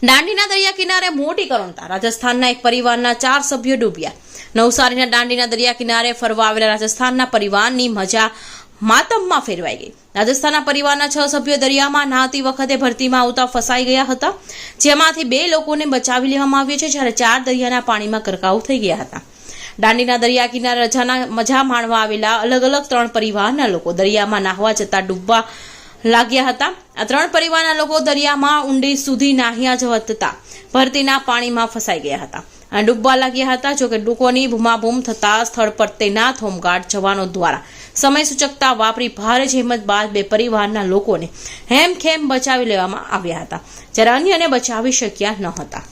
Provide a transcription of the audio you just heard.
દાંડીના દરિયા કિનારે મોટી કરુણતા. રાજસ્થાનના એક પરિવારના 4 સભ્યો ડૂબ્યા. નવસારીના દાંડીના દરિયા કિનારે ફરવા આવેલા રાજસ્થાનના પરિવારની મજા માતમમાં ફેરવાઈ ગઈ. રાજસ્થાનના પરિવારના 6 સભ્યો દરિયામાં નહાતી વખતે ભરતીમાં આવતા ફસાઈ ગયા હતા, જેમાંથી 2 લોકોને બચાવી લેવામાં આવ્યા છે, જ્યારે 4 દરિયાના પાણીમાં ગરકાવ થઈ ગયા હતા. દાંડીના દરિયા કિનારે રજાના મજા માણવા આવેલા અલગ અલગ 3 પરિવારના લોકો દરિયામાં નાહવા જતા ડૂબવા લાગ્યા હતા. આ 3 પરિવારના લોકો દરિયામાં ઊંડી સુધી નાહ્યા જતા ભરતીના પાણીમાં ફસાઈ ગયા હતા અને ડૂબવા લાગ્યા હતા. જોકે લોકોની બૂમાબૂમ થતા સ્થળ પર તૈનાત હોમગાર્ડ જવાનો દ્વારા સમય સૂચકતા વાપરી ભારે જહેમત બાદ 2 પરિવારના લોકોને હેમખેમ બચાવી લેવામાં આવ્યા હતા, જ્યારે અન્યને બચાવી શક્યા ન હતા.